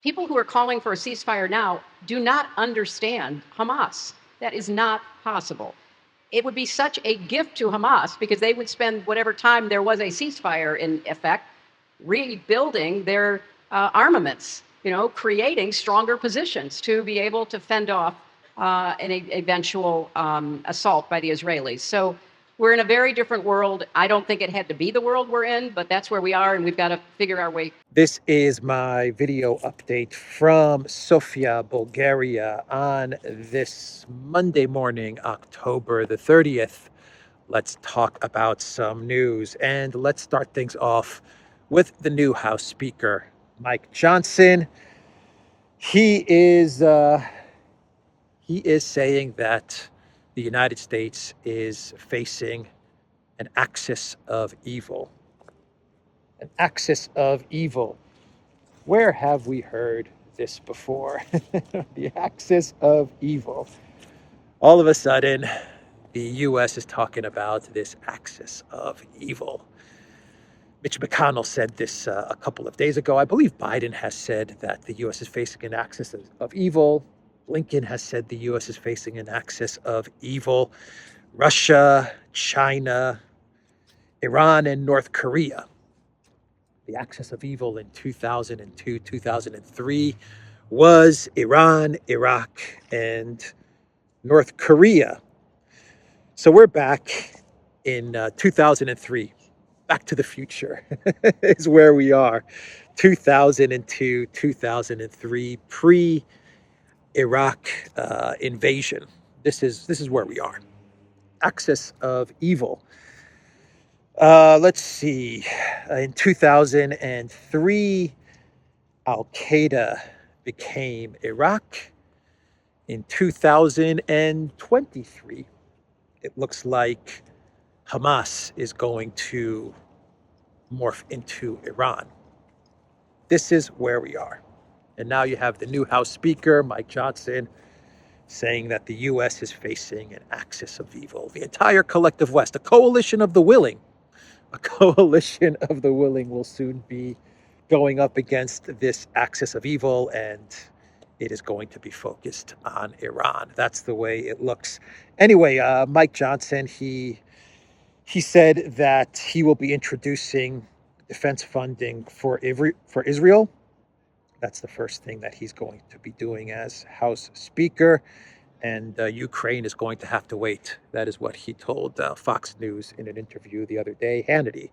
People who are calling for a ceasefire now do not understand Hamas. That is not possible. It would be such a gift to Hamas because they would spend whatever time there was a ceasefire in effect rebuilding their armaments, creating stronger positions to be able to fend off an eventual assault by the Israelis. So we're in a very different world. I don't think it had to be the world we're in, but that's where we are, and we've got to figure our way. This is my video update from Sofia, Bulgaria on this Monday morning, October the 30th. Let's talk about some news, and let's start things off with the new House Speaker, Mike Johnson. He is saying that the United States is facing an axis of evil. An axis of evil. Where have we heard this before? The axis of evil. All of a sudden, the U.S. is talking about this axis of evil. Mitch McConnell said this a couple of days ago. I believe Biden has said that the U.S. is facing an axis of evil. Blinken has said the U.S. is facing an axis of evil. Russia, China, Iran, and North Korea. The axis of evil in 2002, 2003 was Iran, Iraq, and North Korea. So we're back in 2003. Back to the future is where we are. 2002, 2003, pre-Iraq invasion. This is where we are. Axis of evil. Let's see. In 2003, Al-Qaeda became Iraq. In 2023, it looks like Hamas is going to morph into Iran. This is where we are. And now you have the new House Speaker, Mike Johnson, saying that the U.S. is facing an axis of evil. The entire collective West, a coalition of the willing, will soon be going up against this axis of evil, and it is going to be focused on Iran. That's the way it looks. Anyway, Mike Johnson, he said that he will be introducing defense funding for Israel. That's the first thing that he's going to be doing as House Speaker. And Ukraine is going to have to wait. That is what he told Fox News in an interview the other day. Hannity.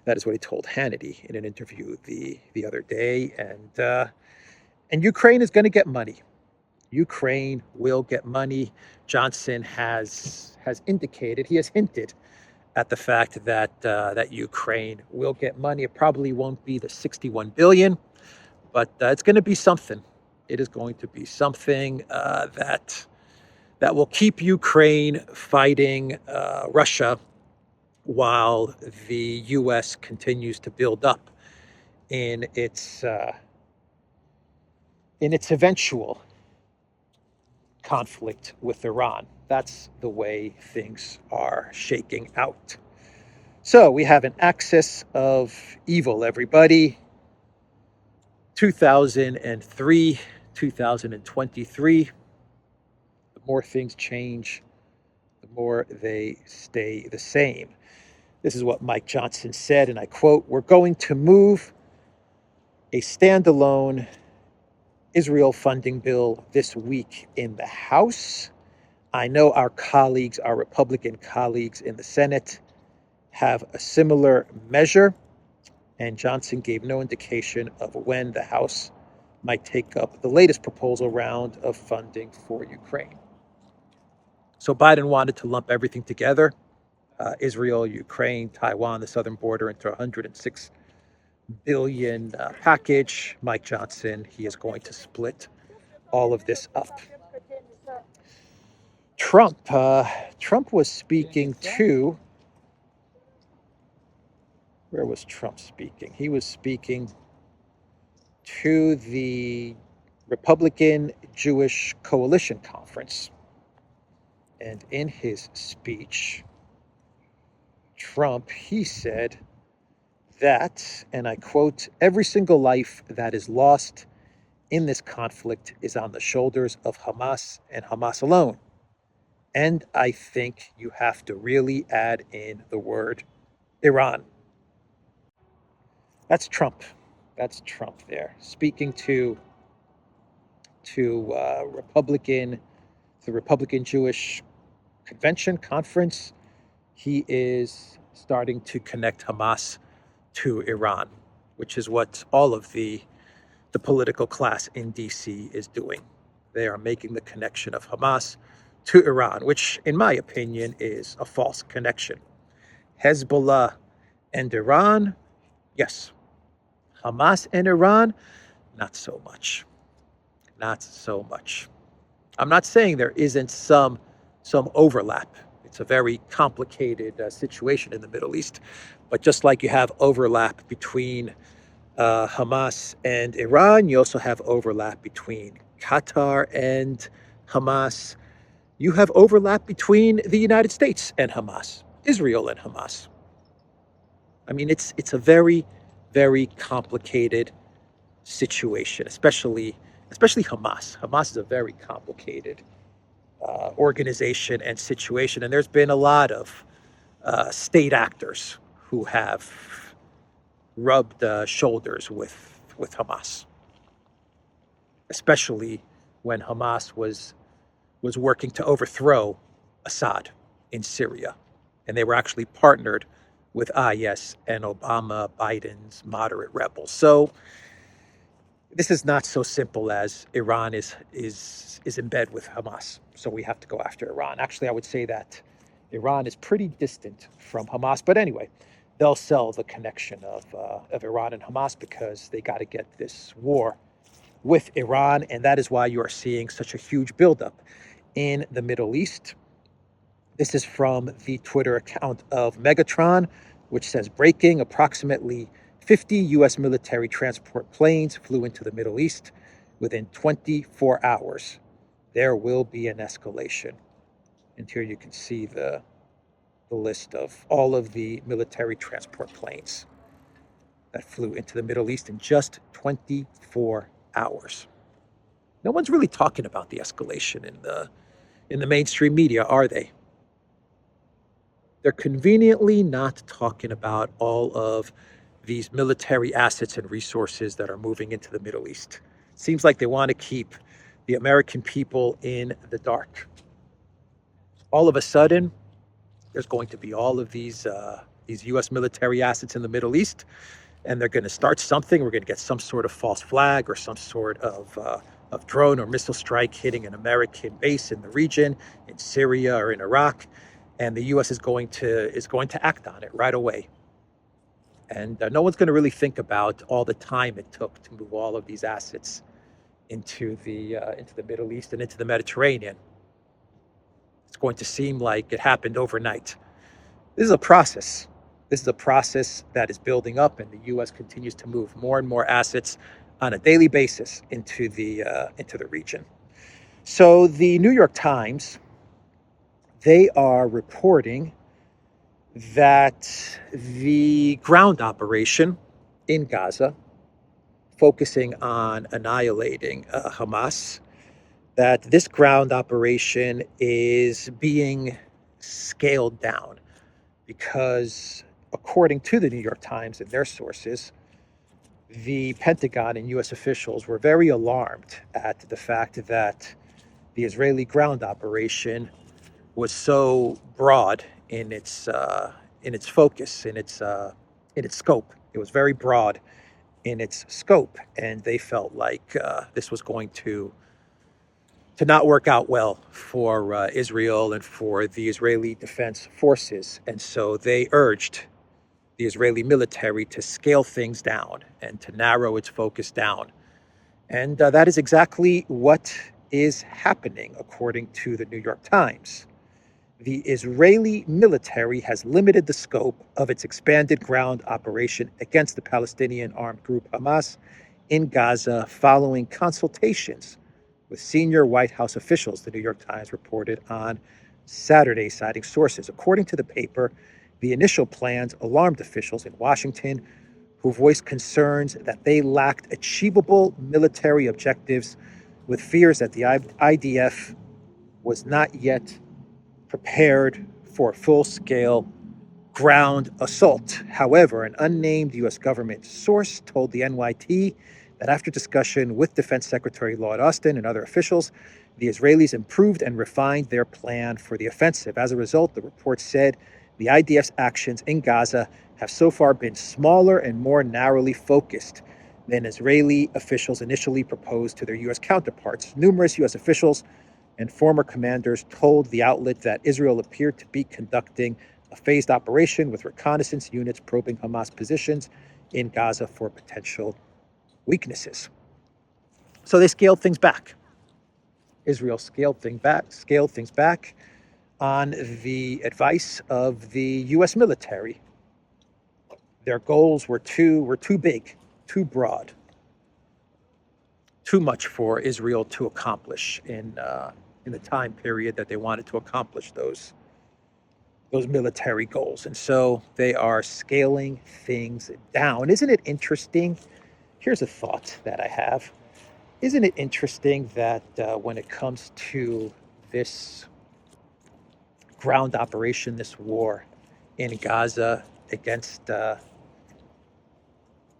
That is what he told Hannity in an interview the other day. And Ukraine is going to get money. Ukraine will get money. Johnson has indicated, he has hinted at the fact that that Ukraine will get money. It probably won't be the 61 billion, but it's going to be something. It is going to be something that will keep Ukraine fighting Russia while the U.S. continues to build up in its eventual conflict with Iran. That's the way things are shaking out. So we have an axis of evil, everybody. 2003, 2023. The more things change, the more they stay the same. This is what Mike Johnson said, and I quote, "We're going to move a standalone Israel funding bill this week in the House. I know our colleagues, our Republican colleagues in the Senate, have a similar measure." And Johnson gave no indication of when the House might take up the latest proposal round of funding for Ukraine. So Biden wanted to lump everything together, Israel, Ukraine, Taiwan, the southern border, into a $106 billion package. Mike Johnson, he is going to split all of this up. Trump was speaking to... Where was Trump speaking? He was speaking to the Republican Jewish Coalition Conference. And in his speech, Trump, he said that, and I quote, "Every single life that is lost in this conflict is on the shoulders of Hamas and Hamas alone. And I think you have to really add in the word Iran. That's Trump. That's Trump there speaking to Republican, the Republican Jewish conference. He is starting to connect Hamas to Iran, which is what all of the political class in DC is doing. They are making the connection of Hamas to Iran, which, in my opinion, is a false connection. Hezbollah and Iran, yes. Hamas and Iran, not so much. Not so much. I'm not saying there isn't some overlap. It's a very complicated situation in the Middle East, but just like you have overlap between Hamas and Iran, you also have overlap between Qatar and Hamas. You have overlap between the United States and Hamas, Israel and Hamas. I mean, it's a very, very complicated situation, especially Hamas. Hamas is a very complicated organization and situation, and there's been a lot of state actors who have rubbed shoulders with Hamas, especially when Hamas was working to overthrow Assad in Syria, and they were actually partnered with IS and Obama Biden's moderate rebels. So this is not so simple as Iran is in bed with Hamas, so we have to go after Iran. Actually, I would say that Iran is pretty distant from Hamas, but anyway, they'll sell the connection of Iran and Hamas because they got to get this war with Iran, and that is why you are seeing such a huge buildup in the Middle East. This is from the Twitter account of Megatron, which says, breaking, approximately 50 U.S. military transport planes flew into the Middle East within 24 hours. There will be an escalation. And here you can see the list of all of the military transport planes that flew into the Middle East in just 24 hours. No one's really talking about the escalation in the mainstream media, are they? They're conveniently not talking about all of these military assets and resources that are moving into the Middle East. It seems like they want to keep the American people in the dark. All of a sudden, there's going to be all of these U.S. military assets in the Middle East, and they're going to start something. We're going to get some sort of false flag or some sort of drone or missile strike hitting an American base in the region, in Syria or in Iraq, and the U.S. is going to act on it right away. And no one's going to really think about all the time it took to move all of these assets into the Middle East and into the Mediterranean. It's going to seem like it happened overnight. This is a process. This is a process that is building up, and the U.S. continues to move more and more assets on a daily basis into the region. So the New York Times, they are reporting that the ground operation in Gaza, focusing on annihilating Hamas, that this ground operation is being scaled down because, according to the New York Times and their sources, the Pentagon and U.S. officials were very alarmed at the fact that the Israeli ground operation was so broad in its focus, in its scope. It was very broad in its scope, and they felt like this was going to not work out well for Israel and for the Israeli Defense Forces. And so they urged the Israeli military to scale things down and to narrow its focus down. And that is exactly what is happening, according to the New York Times. The Israeli military has limited the scope of its expanded ground operation against the Palestinian armed group Hamas in Gaza following consultations with senior White House officials, the New York Times reported on Saturday, citing sources. According to the paper, the initial plans alarmed officials in Washington, who voiced concerns that they lacked achievable military objectives, with fears that the IDF was not yet prepared for a full-scale ground assault. However, an unnamed U.S. government source told the NYT that after discussion with Defense Secretary Lloyd Austin and other officials, the Israelis improved and refined their plan for the offensive. As a result, the report said the IDF's actions in Gaza have so far been smaller and more narrowly focused than Israeli officials initially proposed to their U.S. counterparts. Numerous U.S. officials and former commanders told the outlet that Israel appeared to be conducting a phased operation with reconnaissance units probing Hamas positions in Gaza for potential weaknesses. So they scaled things back. Israel scaled things back on the advice of the U.S. military. Their goals were too big, too broad, too much for Israel to accomplish in the time period that they wanted to accomplish those military goals. And so they are scaling things down. Isn't it interesting? Here's a thought that I have. Isn't it interesting that when it comes to this ground operation, this war in Gaza against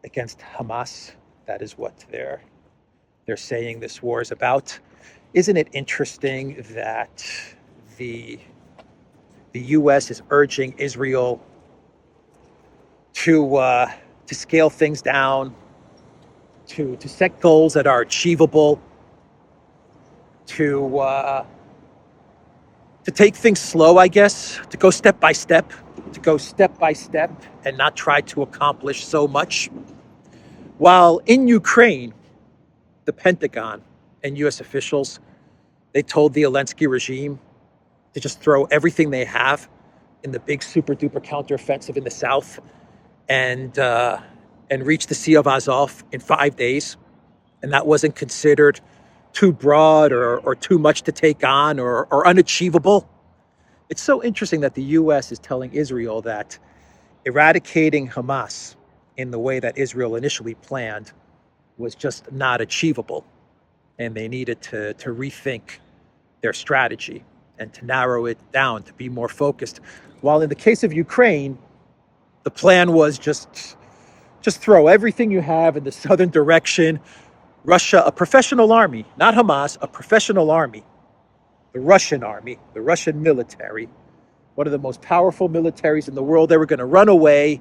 Hamas, that is what they're saying this war is about. Isn't it interesting that the U.S. is urging Israel to scale things down, to set goals that are achievable, to take things slow, I guess, to go step by step, and not try to accomplish so much. While in Ukraine, the Pentagon and U.S. officials, they told the Zelensky regime to just throw everything they have in the big super duper counteroffensive in the south and reach the Sea of Azov in 5 days. And that wasn't considered too broad or too much to take on or unachievable. It's so interesting that the U.S. is telling Israel that eradicating Hamas in the way that Israel initially planned was just not achievable. And they needed to rethink their strategy and to narrow it down, to be more focused. While in the case of Ukraine, the plan was just throw everything you have in the southern direction. Russia, a professional army, not Hamas, a professional army, the Russian army, the Russian military, one of the most powerful militaries in the world. They were going to run away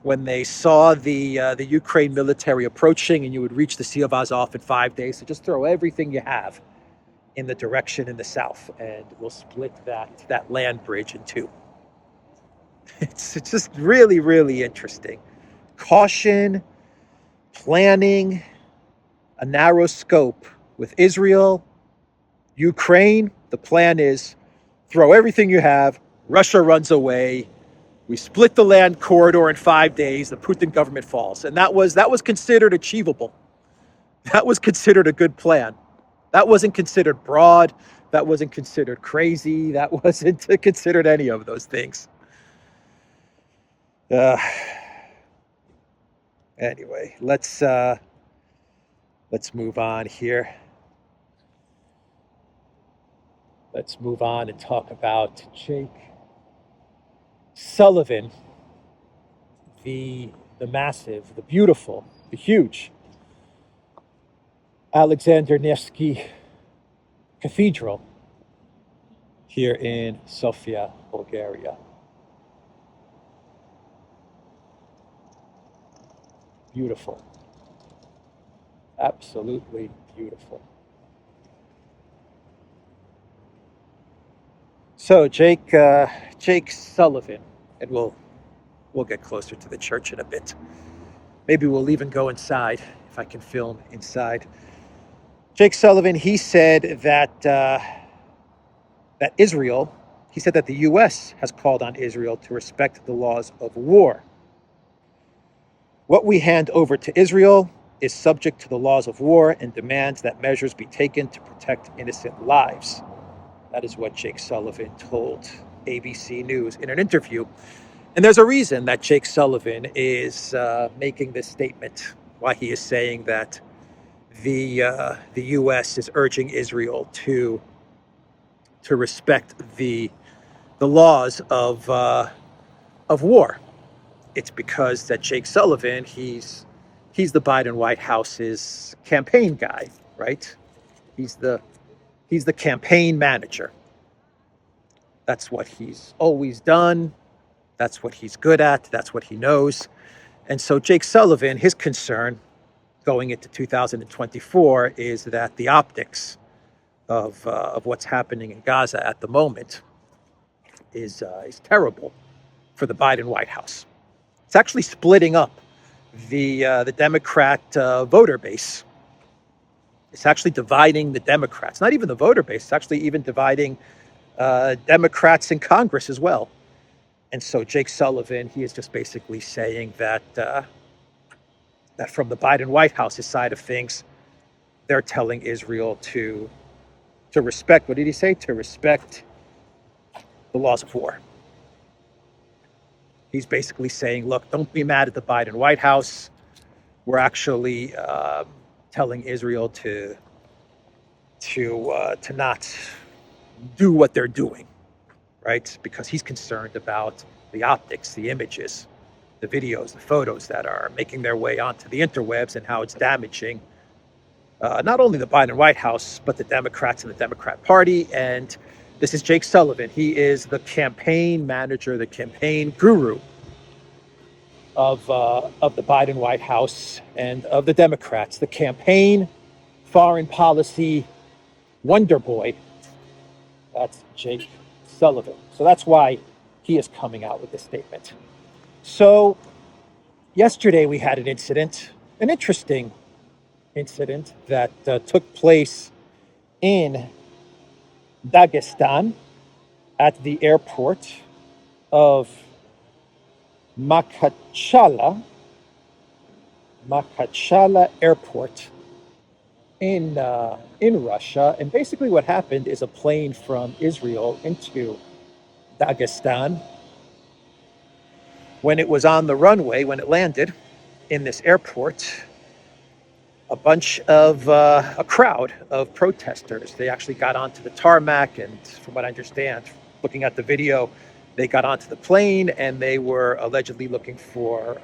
when they saw the Ukraine military approaching, and you would reach the Sea of Azov in 5 days. So just throw everything you have in the direction in the south, and we'll split that land bridge in two. It's just really, really interesting. Caution, planning, a narrow scope. With Israel, Ukraine, the plan is throw everything you have, Russia runs away, we split the land corridor in 5 days, the Putin government falls. And that was considered achievable. That was considered a good plan. That wasn't considered broad. That wasn't considered crazy. That wasn't considered any of those things. Anyway, let's move on here. Let's move on and talk about Jake Sullivan, the massive, the beautiful, the huge Alexander Nevsky Cathedral here in Sofia, Bulgaria. Beautiful. Absolutely beautiful. So Jake Sullivan, and we'll get closer to the church in a bit. Maybe we'll even go inside if I can film inside. Jake Sullivan, he said that Israel, he said that the U.S. has called on Israel to respect the laws of war. What we hand over to Israel is subject to the laws of war and demands that measures be taken to protect innocent lives. That is what Jake Sullivan told ABC News in an interview. And there's a reason that Jake Sullivan is making this statement, why he is saying that the U.S. is urging Israel to respect the laws of war. It's because that Jake Sullivan, he's the Biden White House's campaign guy, right? He's the campaign manager. That's what he's always done. That's what he's good at. That's what he knows. And so Jake Sullivan, his concern going into 2024 is that the optics of what's happening in Gaza at the moment is terrible for the Biden White House. It's actually splitting up the Democrat voter base. It's actually dividing the Democrats. Not even the voter base. It's actually even dividing Democrats in Congress as well. And so Jake Sullivan, he is just basically saying that that from the Biden White House's side of things, they're telling Israel to respect, what did he say? To respect the laws of war. He's basically saying, look, don't be mad at the Biden White House. We're actually telling Israel to not do what they're doing, right? Because he's concerned about the optics, the images, the videos, the photos that are making their way onto the interwebs and how it's damaging not only the Biden White House, but the Democrats and the Democrat Party. And this is Jake Sullivan. He is the campaign manager, the campaign guru of the Biden White House and of the Democrats, the campaign foreign policy wonder boy. That's Jake Sullivan. So that's why he is coming out with this statement. So yesterday we had an incident, an interesting incident that took place in Dagestan at the airport of Makhachkala Airport in Russia. And basically what happened is a plane from Israel into Dagestan, when it was on the runway, when it landed in this airport, a crowd of protesters, they actually got onto the tarmac, and from what I understand, looking at the video, they got onto the plane and they were allegedly looking for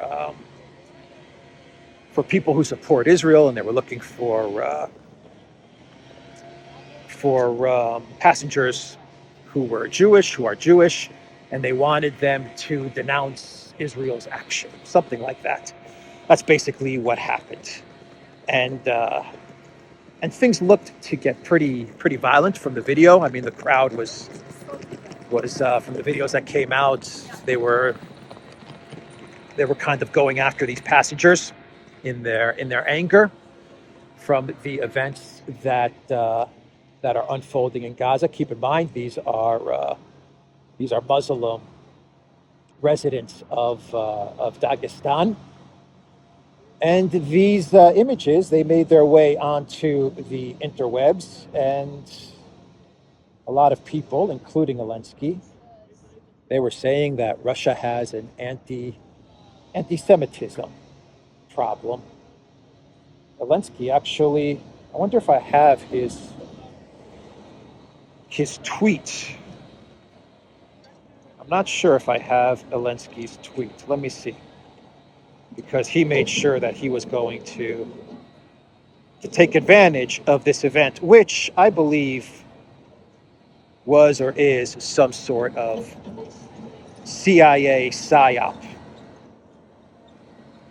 people who support Israel, and they were looking for passengers who are Jewish, and they wanted them to denounce Israel's action, something like that. That's basically what happened. And things looked to get pretty violent from the video. I mean, the crowd was from the videos that came out, they were kind of going after these passengers in their anger from the events that are unfolding in Gaza. Keep in mind, these are Muslim residents of Dagestan. And these images, they made their way onto the interwebs, and a lot of people, including Zelensky, they were saying that Russia has an anti-Semitism problem. Zelensky actually, I wonder if I have his tweet. I'm not sure if I have Zelensky's tweet. Let me see. Because he made sure that he was going to take advantage of this event, which I believe was or is some sort of CIA PSYOP.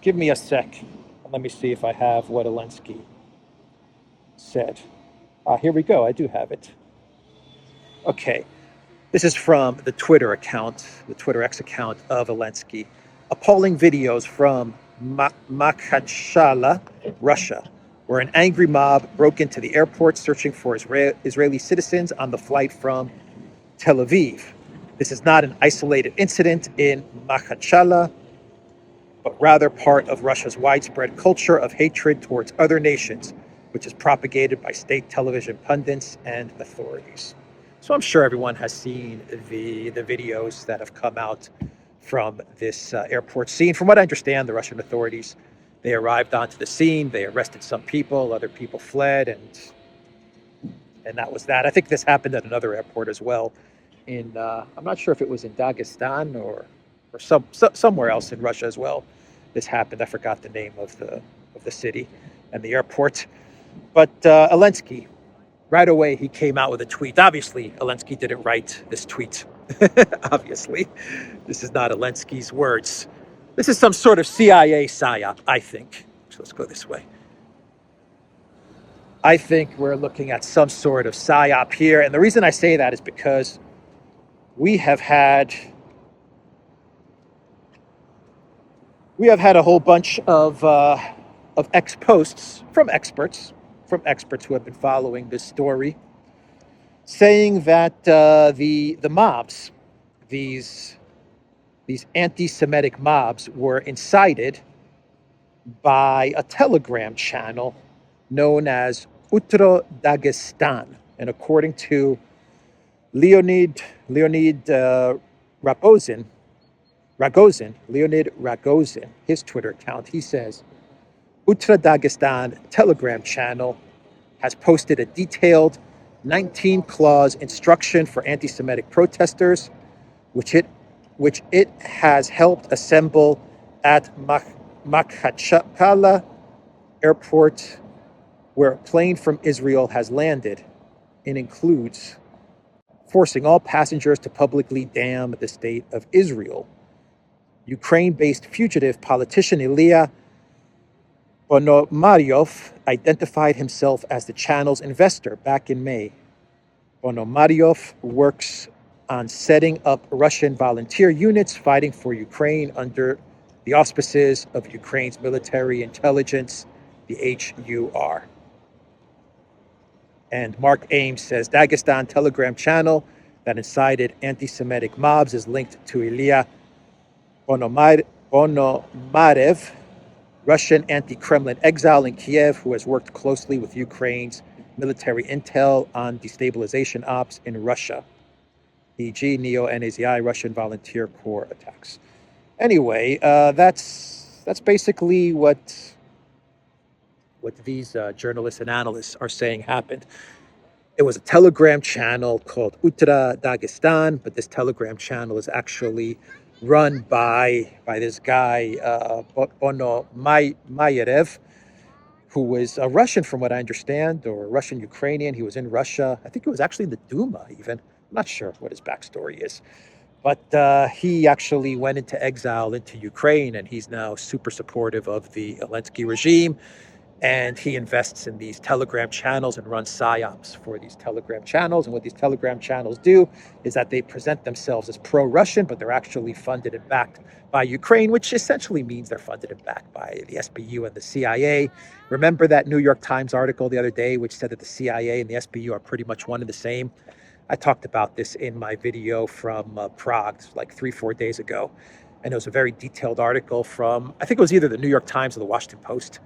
Give me a sec. Let me see if I have what Zelensky said. Here we go. I do have it. Okay. This is from the Twitter account, the Twitter X account of Zelensky. Appalling videos from Makhachkala, Russia, where an angry mob broke into the airport searching for Israeli citizens on the flight from Tel Aviv. This is not an isolated incident in Makhachkala, but rather part of Russia's widespread culture of hatred towards other nations, which is propagated by state television pundits and authorities. So I'm sure everyone has seen the videos that have come out from this airport scene. From what I understand, the Russian authorities, they arrived onto the scene, they arrested some people, other people fled, and that was that. I think this happened at another airport as well. I'm not sure if it was in Dagestan or somewhere else in Russia as well. This happened. I forgot the name of the city and the airport. But Zelensky, right away, he came out with a tweet. Obviously, Zelensky didn't write this tweet. Obviously, this is not Zelensky's words. This is some sort of CIA PSYOP, I think. So let's go this way. I think we're looking at some sort of PSYOP here. And the reason I say that is because we have had a whole bunch of posts from experts who have been following this story, saying that the mobs, these anti-Semitic mobs, were incited by a Telegram channel known as Dagestan. And according to Leonid Ragozin, his Twitter account, he says, Dagestan Telegram channel has posted a detailed 19-clause instruction for anti-Semitic protesters, which it has helped assemble at Makhachkala airport, where a plane from Israel has landed. It includes forcing all passengers to publicly damn the state of Israel. Ukraine-based fugitive politician Ilya Ponomaryov identified himself as the channel's investor back in May. Ponomaryov works on setting up Russian volunteer units fighting for Ukraine under the auspices of Ukraine's military intelligence, the HUR. And Mark Ames says Dagestan Telegram channel that incited anti-Semitic mobs is linked to Ilya Ponomarev, Russian anti-Kremlin exile in Kiev, who has worked closely with Ukraine's military intel on destabilization ops in Russia, e.g. Neo-Nazi Russian Volunteer Corps attacks. Anyway, that's basically what these journalists and analysts are saying happened. It was a Telegram channel called Dagestan, but this Telegram channel is actually run by this guy, Mayerev, who was a Russian, from what I understand, or Russian-Ukrainian. He was in Russia. I think he was actually in the Duma, even. I'm not sure what his backstory is. But he actually went into exile into Ukraine, and he's now super supportive of the Zelensky regime. And he invests in these Telegram channels and runs PSYOPs for these Telegram channels. And what these Telegram channels do is that they present themselves as pro-Russian, but they're actually funded and backed by Ukraine, which essentially means they're funded and backed by the SBU and the CIA. Remember that New York Times article the other day, which said that the CIA and the SBU are pretty much one and the same? I talked about this in my video from Prague, like 3-4 days ago. And it was a very detailed article from, I think it was either the New York Times or the Washington Post.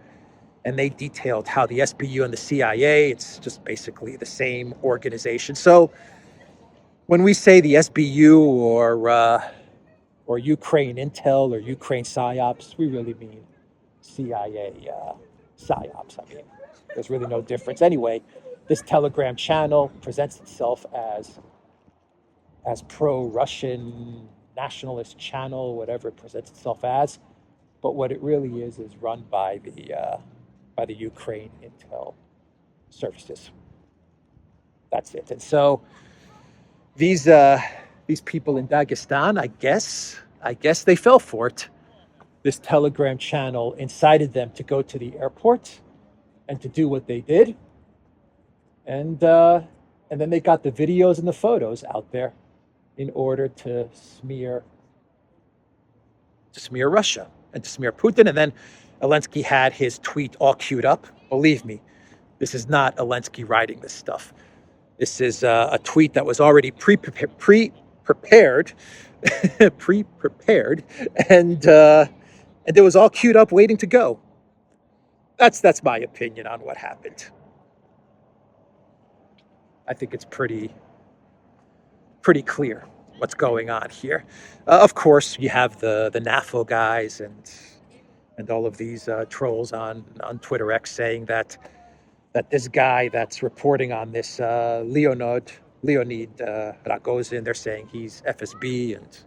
And they detailed how the SBU and the CIA, it's just basically the same organization. So when we say the SBU or Ukraine Intel or Ukraine PSYOPs, we really mean CIA PSYOPs. I mean, there's really no difference. Anyway, this Telegram channel presents itself as pro-Russian nationalist channel, whatever it presents itself as. But what it really is run by the Ukraine intel services. That's it. And so these people in Dagestan, I guess they fell for it. This Telegram channel incited them to go to the airport and to do what they did. And then they got the videos and the photos out there in order to smear Russia and to smear Putin. And then Zelensky had his tweet all queued up. Believe me, this is not Zelensky writing this stuff. This is a tweet that was already pre-prepared, and it was all queued up, waiting to go. That's my opinion on what happened. I think it's pretty clear. what's going on here. Of course, you have the NAFO guys and all of these trolls on Twitter X saying that this guy that's reporting on this Leonid Ragozin, they're saying he's FSB, and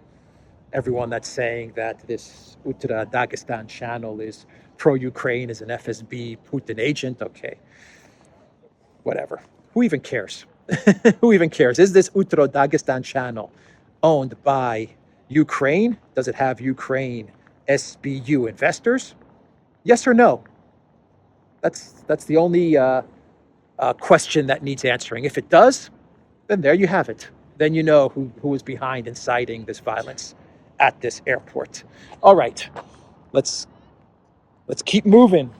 everyone that's saying that this Ultra Dagestan channel is pro-Ukraine, is an FSB Putin agent. Okay, whatever. Who even cares? Who even cares? Is this Ultra Dagestan channel owned by Ukraine? Does it have Ukraine SBU investors? Yes or no? That's the only question that needs answering. If it does, then there you have it. Then you know who is behind inciting this violence at this airport. All right, let's keep moving.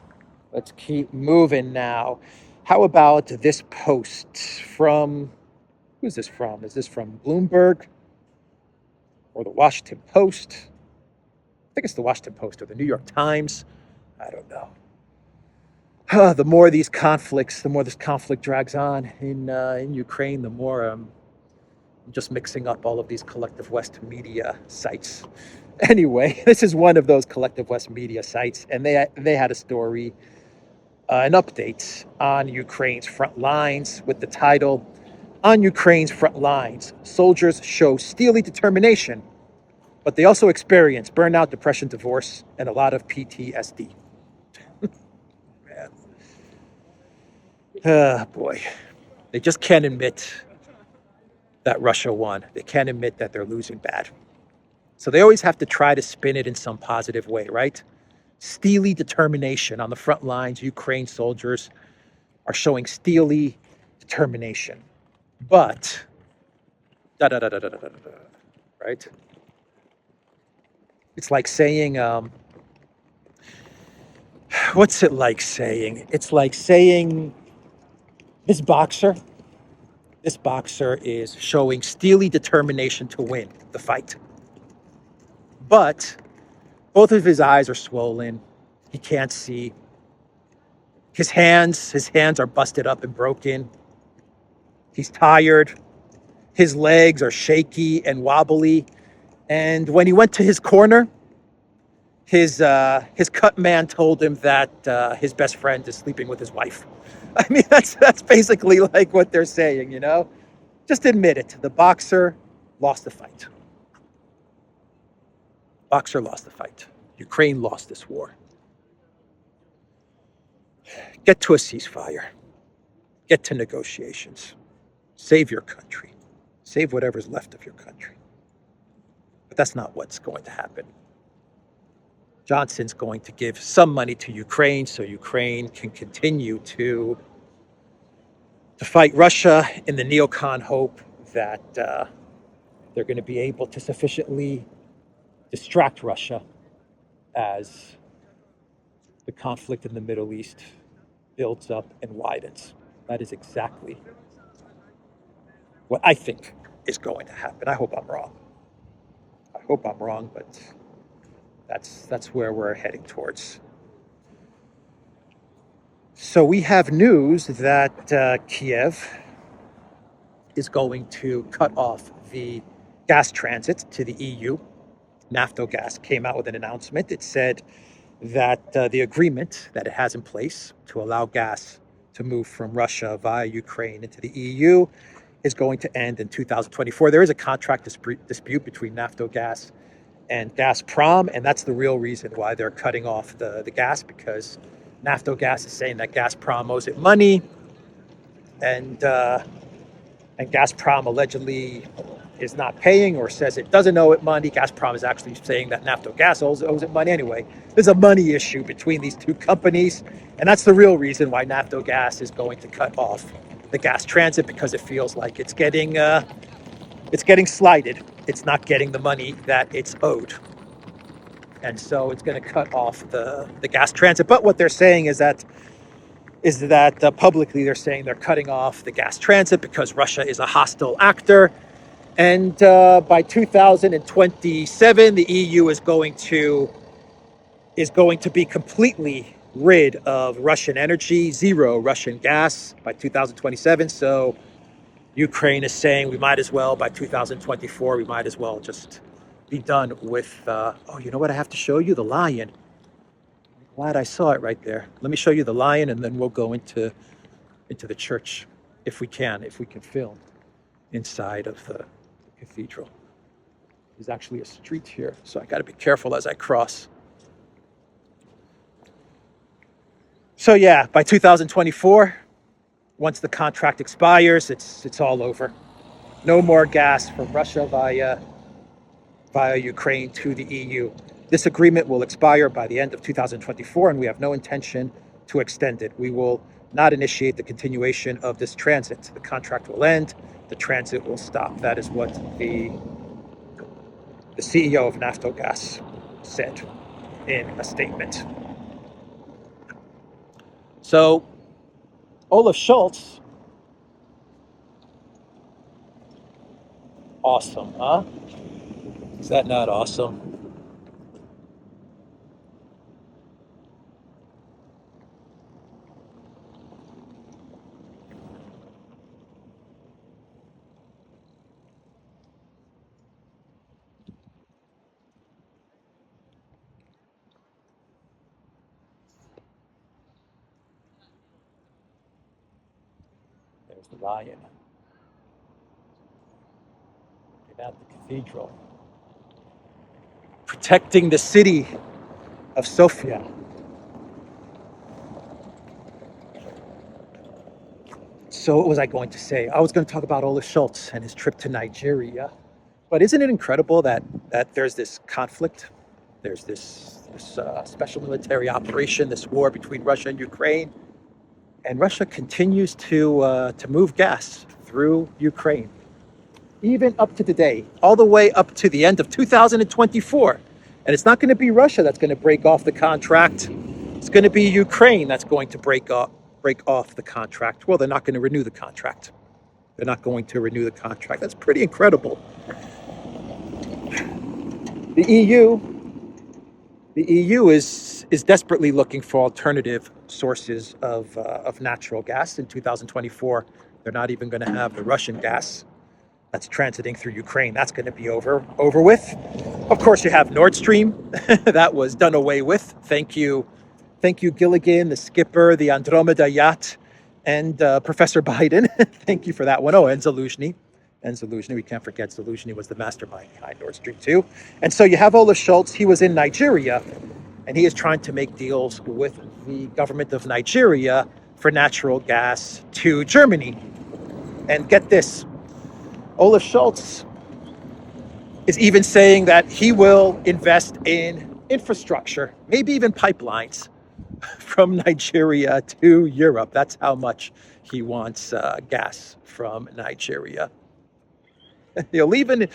Let's keep moving now. How about this post from, who is this from? Is this from Bloomberg or the Washington Post? I think it's the Washington Post or the New York Times. I don't know. The more this conflict drags on in Ukraine, the more I'm just mixing up all of these Collective West media sites. Anyway, this is one of those Collective West media sites, and they had a story, an update on Ukraine's front lines with the title, "On Ukraine's Front Lines, Soldiers Show Steely Determination, but they also experience burnout, depression, divorce, and a lot of PTSD." Man. Boy, they just can't admit that Russia won. They can't admit that they're losing bad. So they always have to try to spin it in some positive way, right? Steely determination on the front lines. Ukraine soldiers are showing steely determination. But, right? It's like saying, what's it like saying? It's like saying this boxer is showing steely determination to win the fight. But both of his eyes are swollen. He can't see. His hands are busted up and broken. He's tired. His legs are shaky and wobbly. And when he went to his corner, his cut man told him that his best friend is sleeping with his wife. I mean, that's basically like what they're saying, you know? Just admit it. The boxer lost the fight. Boxer lost the fight. Ukraine lost this war. Get to a ceasefire. Get to negotiations. Save your country. Save whatever's left of your country. But that's not what's going to happen. Johnson's going to give some money to Ukraine so Ukraine can continue to fight Russia in the neocon hope that they're going to be able to sufficiently distract Russia as the conflict in the Middle East builds up and widens. That is exactly what I think is going to happen. I hope I'm wrong. But that's where we're heading towards. So we have news that Kiev is going to cut off the gas transit to the EU. Naftogaz came out with an announcement. It said that the agreement that it has in place to allow gas to move from Russia via Ukraine into the EU is going to end in 2024. There is a contract dispute between Naftogaz and Gazprom, and that's the real reason why they're cutting off the gas, because Naftogaz is saying that Gazprom owes it money, and Gazprom allegedly is not paying or says it doesn't owe it money. Gazprom is actually saying that Naftogaz owes it money. Anyway, there's a money issue between these two companies, and that's the real reason why Naftogaz is going to cut off the gas transit, because it feels like it's getting slighted. It's not getting the money that it's owed. And so it's going to cut off the gas transit. But what they're saying is that publicly they're saying they're cutting off the gas transit because Russia is a hostile actor. And by 2027, the EU is going to be completely rid of Russian energy, zero Russian gas by 2027. So Ukraine is saying we might as well, by 2024, we might as well just be done with, oh, you know what I have to show you? The lion. I'm glad I saw it right there. Let me show you the lion, and then we'll go into the church, if we can film inside of the cathedral. There's actually a street here, so I got to be careful as I cross. So yeah, by 2024, once the contract expires, it's all over. No more gas from Russia via Ukraine to the EU. This agreement will expire by the end of 2024, and we have no intention to extend it. We will not initiate the continuation of this transit. The contract will end, the transit will stop. That is what the CEO of Naftogaz said in a statement. So Olaf Scholz, awesome, huh? Is that not awesome? There's the lion. Looking at the cathedral. Protecting the city of Sofia. So what was I going to say? I was going to talk about Olaf Scholz and his trip to Nigeria. But isn't it incredible that there's this conflict? There's this special military operation, this war between Russia and Ukraine. And Russia continues to move gas through Ukraine, even up to today, all the way up to the end of 2024. And it's not going to be Russia that's going to break off the contract. It's going to be Ukraine that's going to break off the contract. Well, they're not going to renew the contract. They're not going to renew the contract. That's pretty incredible. The EU is desperately looking for alternative sources of natural gas. In 2024, they're not even going to have the Russian gas that's transiting through Ukraine. That's going to be over with. Of course, you have Nord Stream. That was done away with. Thank you, Gilligan, the skipper, the Andromeda yacht, and Professor Biden. Thank you for that one. Oh, and Zaluzhny. We can't forget Zaluzhny was the mastermind behind Nord Stream 2. And so you have Olaf Scholz. He was in Nigeria, and he is trying to make deals with the government of Nigeria for natural gas to Germany. And get this, Olaf Scholz is even saying that he will invest in infrastructure, maybe even pipelines from Nigeria to Europe. That's how much he wants gas from Nigeria. He'll even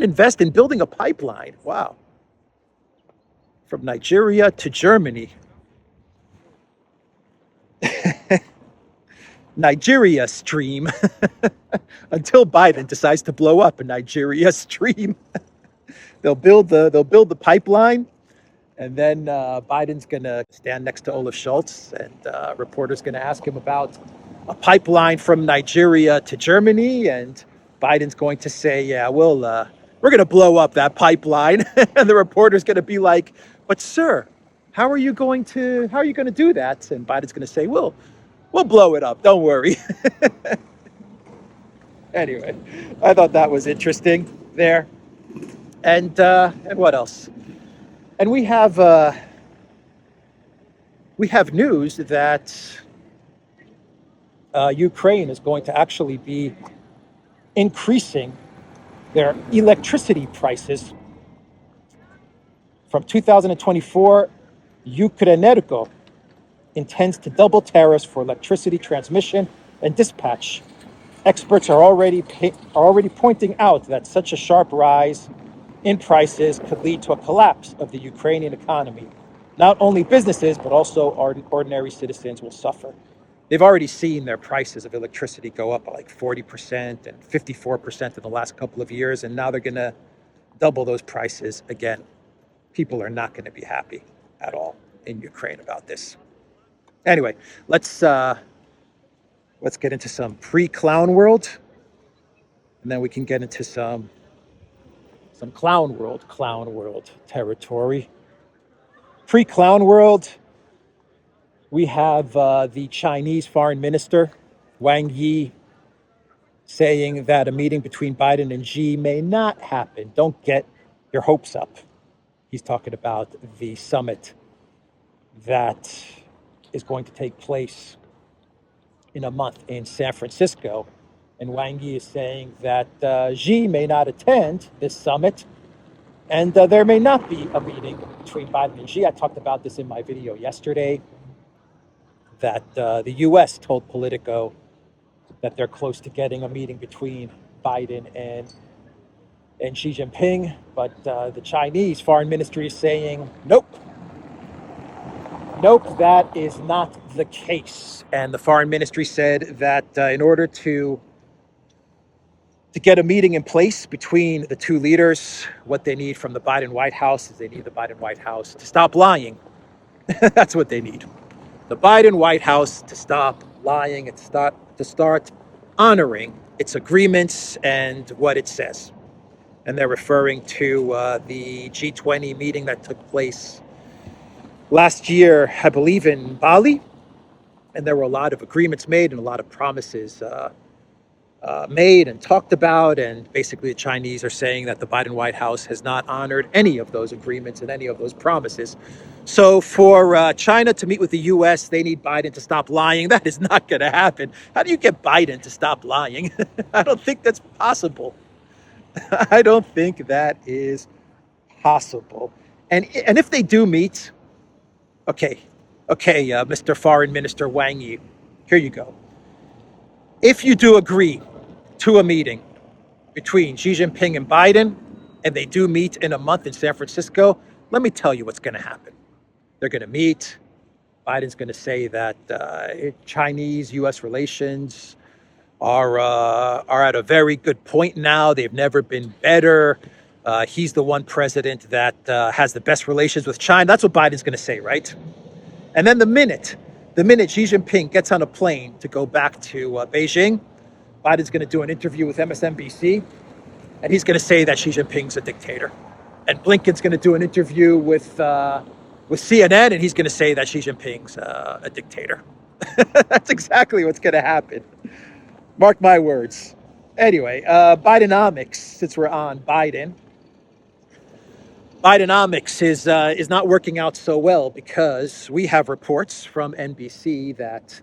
invest in building a pipeline. Wow. From Nigeria to Germany. Nigeria stream until Biden decides to blow up a Nigeria stream. They'll build the pipeline, and then Biden's gonna stand next to Olaf Scholz, and reporters gonna ask him about a pipeline from Nigeria to Germany, and Biden's going to say, "Yeah, we're gonna blow up that pipeline," and the reporter's gonna be like, "But sir, how are you going to do that?" And Biden's gonna say, "We'll blow it up. Don't worry." Anyway, I thought that was interesting there. And what else? And we have news that Ukraine is going to actually be increasing their electricity prices from 2024. Ukrenergo intends to double tariffs for electricity transmission and dispatch. Experts are already pointing out that such a sharp rise in prices could lead to a collapse of the Ukrainian economy. Not only businesses, but also ordinary citizens will suffer. They've already seen their prices of electricity go up by like 40% and 54% in the last couple of years, and now they're going to double those prices again. People are not going to be happy at all in Ukraine about this. Anyway, let's get into some pre-clown world. and then we can get into some clown world territory. Pre-clown world, we have the Chinese foreign minister, Wang Yi, saying that a meeting between Biden and Xi may not happen. Don't get your hopes up. He's talking about the summit that is going to take place in a month in San Francisco. And Wang Yi is saying that Xi may not attend this summit, and there may not be a meeting between Biden and Xi. I talked about this in my video yesterday, that the U.S. told Politico that they're close to getting a meeting between Biden and Xi Jinping, but the Chinese foreign ministry is saying, nope, that is not the case. And the foreign ministry said that in order to get a meeting in place between the two leaders, what they need from the Biden White House is they need the Biden White House to stop lying. That's what they need. The Biden White House to stop lying and to start honoring its agreements and what it says. And they're referring to the G20 meeting that took place last year, I believe, in Bali. And there were a lot of agreements made and a lot of promises made and talked about. And basically, the Chinese are saying that the Biden White House has not honored any of those agreements and any of those promises. So for China to meet with the U.S., they need Biden to stop lying. That is not going to happen. How do you get Biden to stop lying? I don't think that's possible. I don't think that is possible. And if they do meet, okay, Mr. Foreign Minister Wang Yi, here you go. If you do agree to a meeting between Xi Jinping and Biden, and they do meet in a month in San Francisco, let me tell you what's going to happen. They're going to meet. Biden's going to say that Chinese-U.S. relations are at a very good point now. They've never been better. He's the one president that has the best relations with China. That's what Biden's going to say, right? And then the minute Xi Jinping gets on a plane to go back to Beijing, Biden's going to do an interview with MSNBC, and he's going to say that Xi Jinping's a dictator. And Blinken's going to do an interview with CNN, and he's going to say that Xi Jinping's a dictator. That's exactly what's going to happen. Mark my words. Anyway, Bidenomics, since we're on Bidenomics is not working out so well because we have reports from NBC that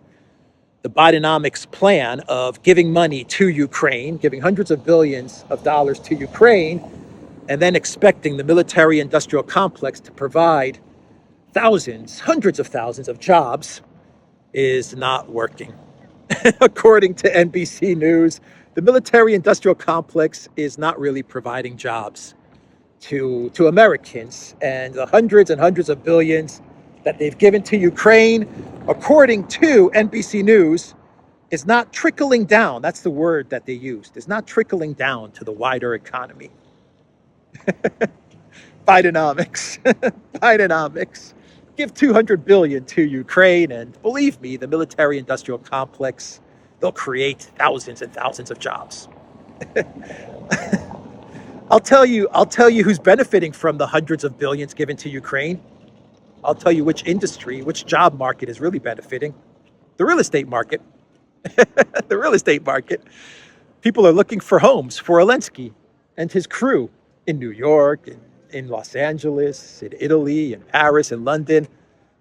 the Bidenomics plan of giving money to Ukraine, giving hundreds of billions of dollars to Ukraine, and then expecting the military-industrial complex to provide thousands, hundreds of thousands of jobs is not working. According to NBC News, the military-industrial complex is not really providing jobs to Americans, and the hundreds and hundreds of billions that they've given to Ukraine, according to NBC News, is not trickling down. That's the word that they used. It's not trickling down to the wider economy. Bidenomics. Bidenomics. Give $200 billion to Ukraine, and believe me, the military-industrial complex, they'll create thousands and thousands of jobs. I'll tell you who's benefiting from the hundreds of billions given to Ukraine. I'll tell you which industry, which job market is really benefiting. The real estate market. The real estate market. People are looking for homes for Zelensky and his crew in New York, in Los Angeles, in Italy, in Paris, in London.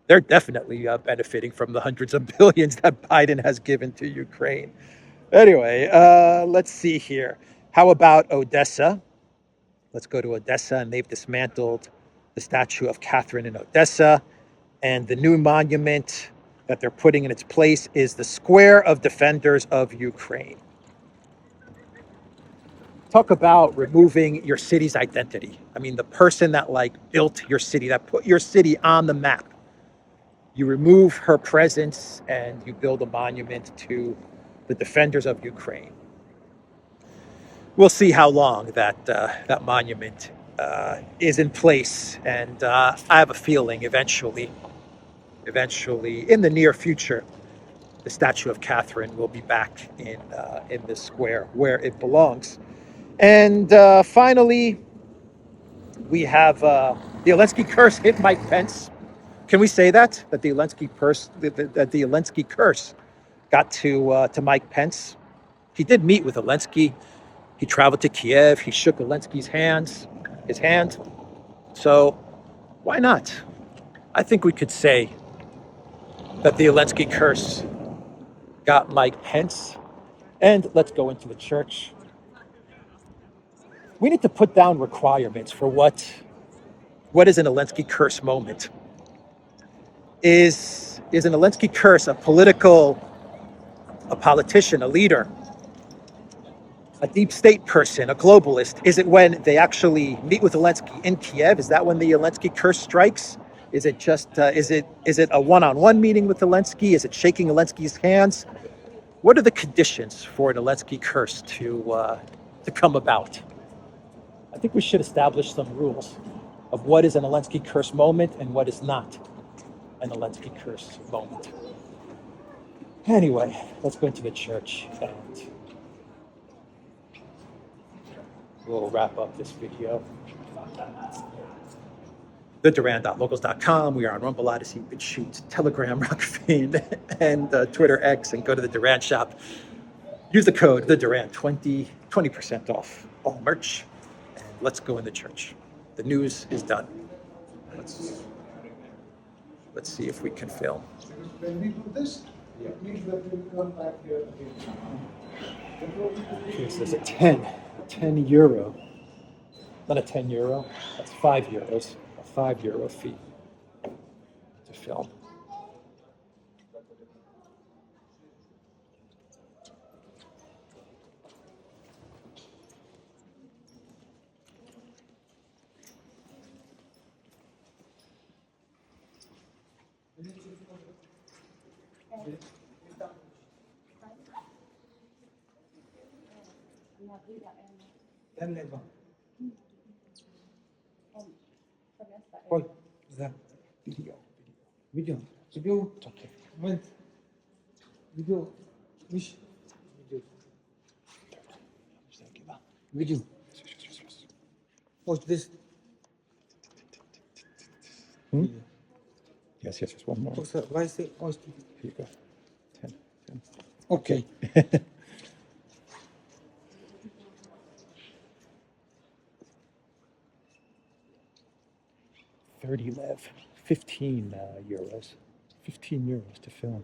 They're definitely benefiting from the hundreds of billions that Biden has given to Ukraine. Anyway, let's see here. How about Odessa? Let's go to Odessa, and they've dismantled the statue of Catherine in Odessa. And the new monument that they're putting in its place is the Square of Defenders of Ukraine. Talk about removing your city's identity. I mean, the person that built your city, that put your city on the map. You remove her presence and you build a monument to the defenders of Ukraine. We'll see how long that monument is in place, and I have a feeling eventually, in the near future, the statue of Catherine will be back in this square where it belongs. And finally, we have the Zelensky curse hit Mike Pence. Can we say that the Zelensky curse got to Mike Pence? He did meet with Zelensky. He traveled to Kiev. He shook Zelensky's his hand. So why not? I think we could say that the Zelensky curse got Mike Pence. And let's go into the church. We need to put down requirements for what is an Zelensky curse moment. Is an Zelensky curse a politician, a leader, a deep state person, a globalist? Is it when they actually meet with Zelensky in Kiev? Is that when the Zelensky curse strikes? Is it just is it a one-on-one meeting with Zelensky? Is it shaking Zelensky's hands? What are the conditions for an Zelensky curse to come about? I think we should establish some rules of what is an Zelensky curse moment and what is not an Zelensky curse moment. Anyway, let's go into the church and we'll wrap up this video. The Duran.locals.com. We are on Rumble, ODYSEE, BitChute, Telegram, Rockfin, and Twitter X, and go to the Duran shop. Use the code the Duran 20% off all merch. And let's go in the church. The news is done. Let's see if we can film. When we do this, it means that we will come back here again. Okay, so there's a 10 euro. Not a 10 euro, that's 5 euros. A 5 euro fee to film. Ой, за видео. Видео. Okay. When video. Which video? Video. Post this. Yes, one more. Why say post? Here you go. 10. Okay. 30 lev, 15 euros. 15 euros to film.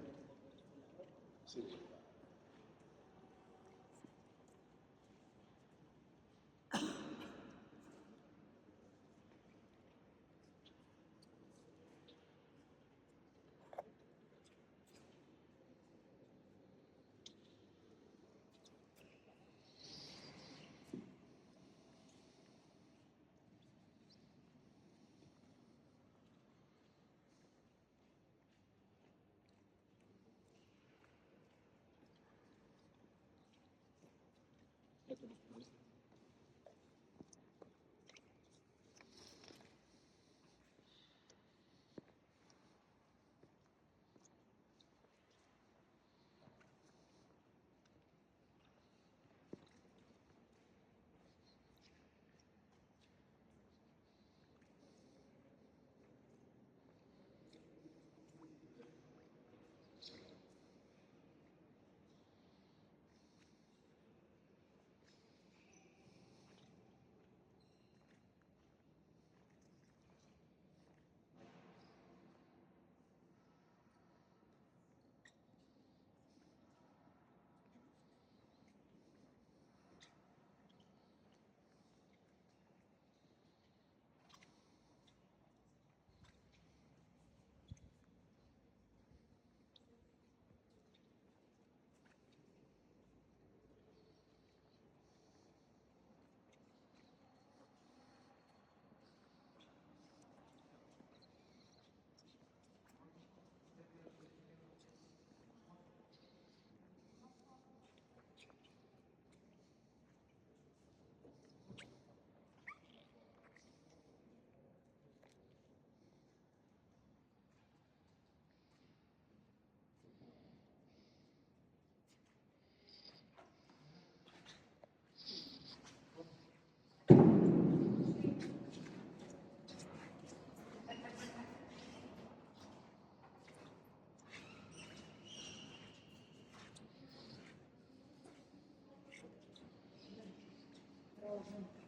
calls him